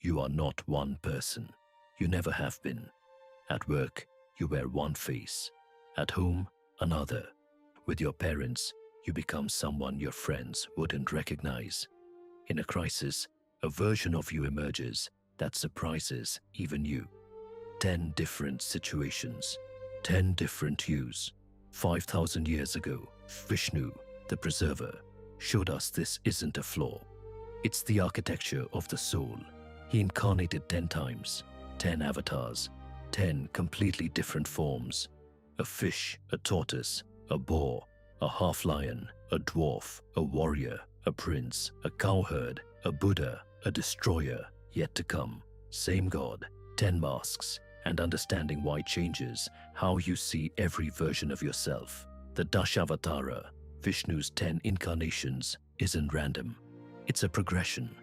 You are not one person. You never have been. At work, you wear one face. At home, another. With your parents, you become someone your friends wouldn't recognize. In a crisis, a version of you emerges that surprises even you. 10 different situations, 10 different yous. 5,000 years ago, Vishnu, the preserver, showed us this isn't a flaw. It's the architecture of the soul. He incarnated 10 times, 10 avatars, 10 completely different forms. A fish, a tortoise, a boar, a half-lion, a dwarf, a warrior, a prince, a cowherd, a Buddha, a destroyer, yet to come. Same God, 10 masks, and understanding why changes how you see every version of yourself. The Dashavatara, Vishnu's 10 incarnations, isn't random. It's a progression.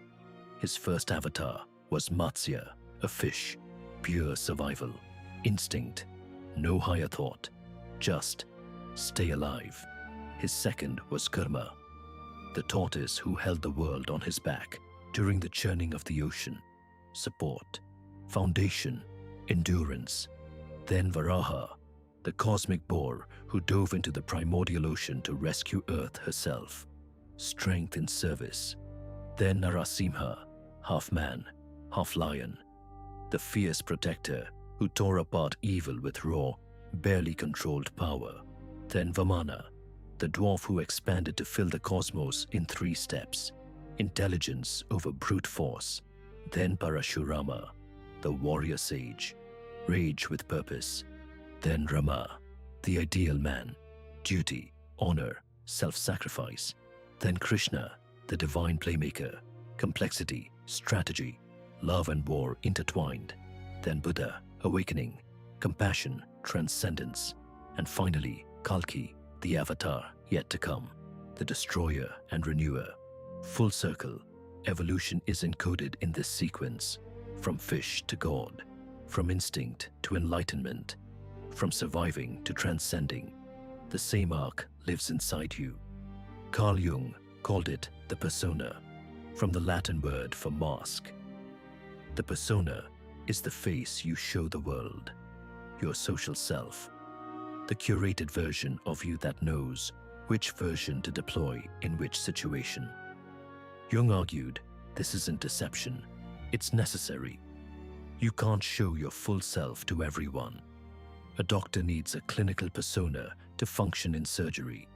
His first avatar was Matsya, a fish, pure survival, instinct, no higher thought, just stay alive. His second was Kurma, the tortoise who held the world on his back during the churning of the ocean. Support, foundation, endurance. Then Varaha, the cosmic boar who dove into the primordial ocean to rescue Earth herself. Strength in service. Then Narasimha, half man, half lion, the fierce protector who tore apart evil with raw, barely controlled power. Then Vamana, the dwarf who expanded to fill the cosmos in 3 steps, intelligence over brute force. Then Parashurama, the warrior sage, rage with purpose. Then Rama, the ideal man, duty, honor, self-sacrifice. Then Krishna, the divine playmaker, complexity, strategy, love and war intertwined. Then Buddha, awakening, compassion, transcendence. And finally, Kalki, the avatar yet to come, the destroyer and renewer. Full circle, evolution is encoded in this sequence, from fish to God, from instinct to enlightenment, from surviving to transcending. The same arc lives inside you. Carl Jung called it the persona, from the Latin word for mask. The persona is the face you show the world, your social self, the curated version of you that knows which version to deploy in which situation. Jung argued, this isn't deception, it's necessary. You can't show your full self to everyone. A doctor needs a clinical persona to function in surgery.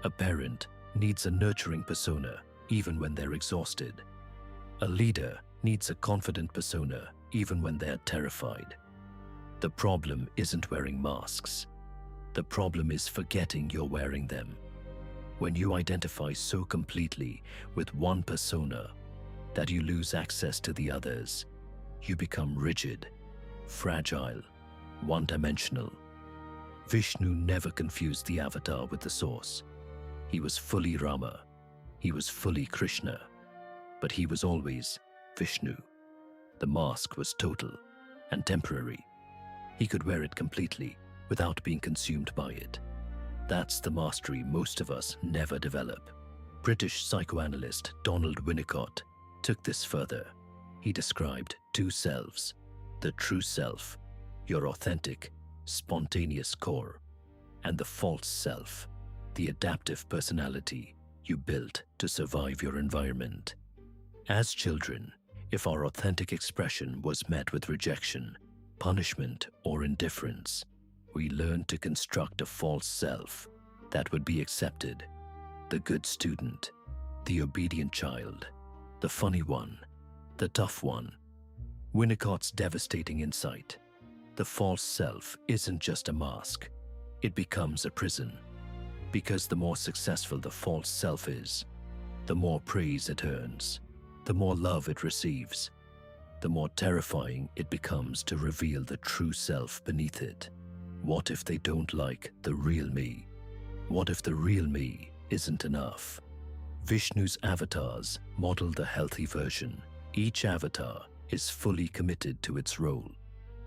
A parent needs a nurturing persona even when they're exhausted. A leader needs a confident persona even when they're terrified. The problem isn't wearing masks. The problem is forgetting you're wearing them. When you identify so completely with one persona that you lose access to the others, you become rigid, fragile, one-dimensional. Vishnu never confused the avatar with the source. He was fully Rama. He was fully Krishna. But he was always Vishnu. The mask was total and temporary. He could wear it completely without being consumed by it. That's the mastery most of us never develop. British psychoanalyst Donald Winnicott took this further. He described 2 selves: the true self, your authentic, spontaneous core, and the false self, the adaptive personality you built to survive your environment. As children, if our authentic expression was met with rejection, punishment, or indifference, we learned to construct a false self that would be accepted: the good student, the obedient child, the funny one, the tough one. Winnicott's devastating insight: the false self isn't just a mask, it becomes a prison. Because the more successful the false self is, the more praise it earns, the more love it receives, the more terrifying it becomes to reveal the true self beneath it. What if they don't like the real me? What if the real me isn't enough? Vishnu's avatars model the healthy version. Each avatar is fully committed to its role.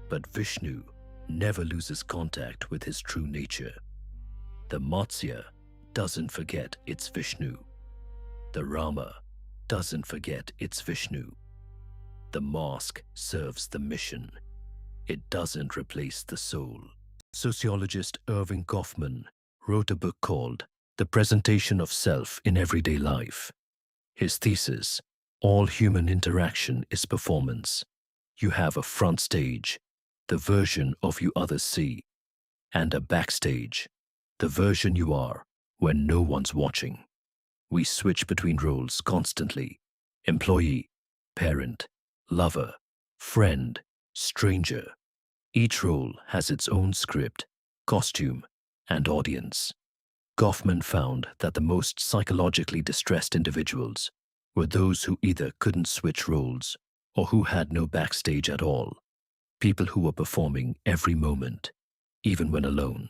But Vishnu never loses contact with his true nature. The Matsya doesn't forget its Vishnu. The Rama doesn't forget its Vishnu. The mask serves the mission. It doesn't replace the soul. Sociologist Erving Goffman wrote a book called The Presentation of Self in Everyday Life. His thesis, all human interaction is performance. You have a front stage, the version of you others see, and a backstage, the version you are when no one's watching. We switch between roles constantly: employee, parent, lover, friend, stranger. Each role has its own script, costume, and audience. Goffman found that the most psychologically distressed individuals were those who either couldn't switch roles or who had no backstage at all. People who were performing every moment, even when alone.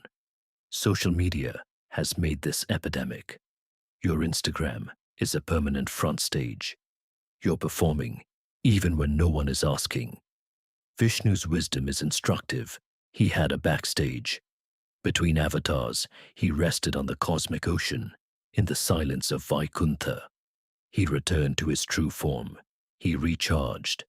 Social media has made this epidemic. Your Instagram is a permanent front stage. You're performing even when no one is asking. Vishnu's wisdom is instructive. He had a backstage. Between avatars, he rested on the cosmic ocean in the silence of Vaikuntha. He returned to his true form. He recharged.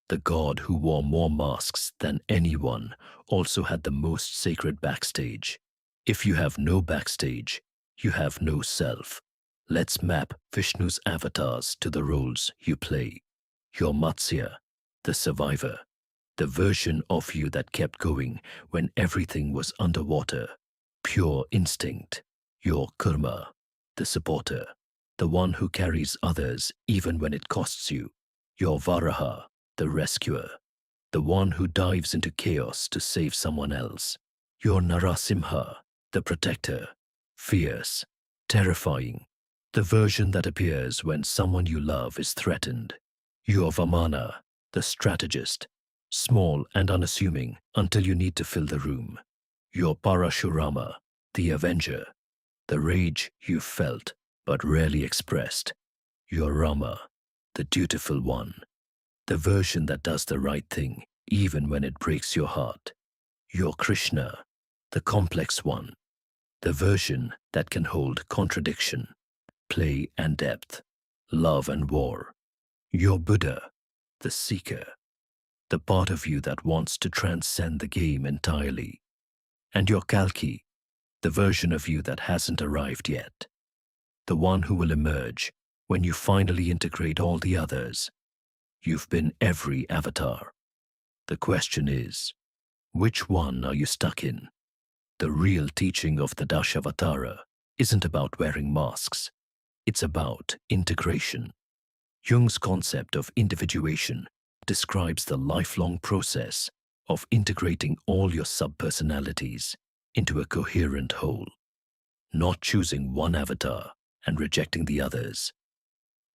The god who wore more masks than anyone also had the most sacred backstage. If you have no backstage, you have no self. Let's map Vishnu's avatars to the roles you play. Your Matsya, the survivor, the version of you that kept going when everything was underwater. Pure instinct. Your Kurma, the supporter, the one who carries others even when it costs you. Your Varaha, the rescuer, the one who dives into chaos to save someone else. Your Narasimha, the protector, fierce, terrifying, the version that appears when someone you love is threatened. Your Vamana, the strategist, small and unassuming until you need to fill the room. Your Parashurama, the avenger, the rage you felt but rarely expressed. Your Rama, the dutiful one, the version that does the right thing even when it breaks your heart. Your Krishna, the complex one, the version that can hold contradiction, play and depth, love and war. Your Buddha, the seeker, the part of you that wants to transcend the game entirely. And your Kalki, the version of you that hasn't arrived yet, the one who will emerge when you finally integrate all the others. You've been every avatar. The question is, which one are you stuck in? The real teaching of the Dashavatara isn't about wearing masks. It's about integration. Jung's concept of individuation describes the lifelong process of integrating all your subpersonalities into a coherent whole. Not choosing one avatar and rejecting the others.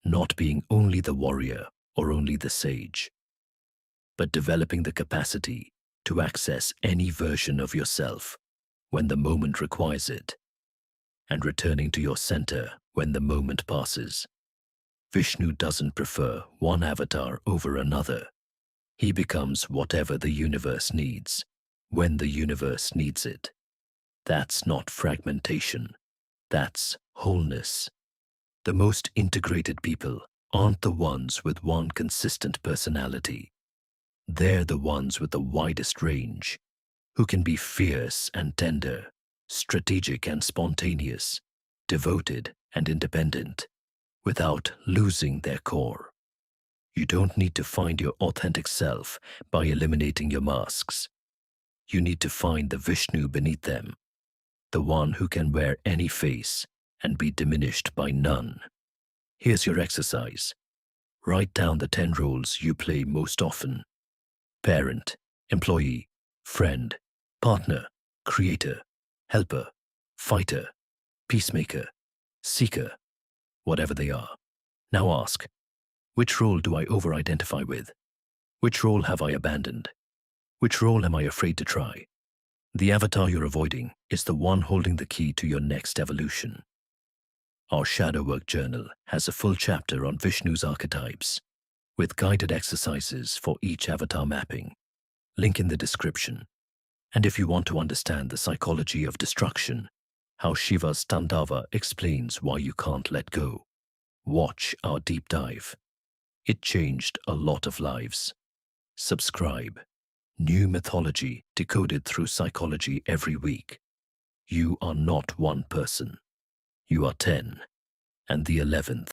Not being only the warrior or only the sage, but developing the capacity to access any version of yourself when the moment requires it, and returning to your center when the moment passes. Vishnu doesn't prefer one avatar over another. He becomes whatever the universe needs, when the universe needs it. That's not fragmentation. That's wholeness. The most integrated people aren't the ones with one consistent personality. They're the ones with the widest range, who can be fierce and tender, strategic and spontaneous, devoted and independent, without losing their core. You don't need to find your authentic self by eliminating your masks. You need to find the Vishnu beneath them, the one who can wear any face and be diminished by none. Here's your exercise. Write down the 10 roles you play most often: parent, employee, friend, partner, creator, helper, fighter, peacemaker, seeker, whatever they are. Now ask, which role do I over-identify with? Which role have I abandoned? Which role am I afraid to try? The avatar you're avoiding is the one holding the key to your next evolution. Our Shadow Work Journal has a full chapter on Vishnu's archetypes, with guided exercises for each avatar mapping. Link in the description. And if you want to understand the psychology of destruction, how Shiva's Tandava explains why you can't let go, watch our deep dive. It changed a lot of lives. Subscribe. New mythology decoded through psychology every week. You are not one person. You are 10, and the 11th.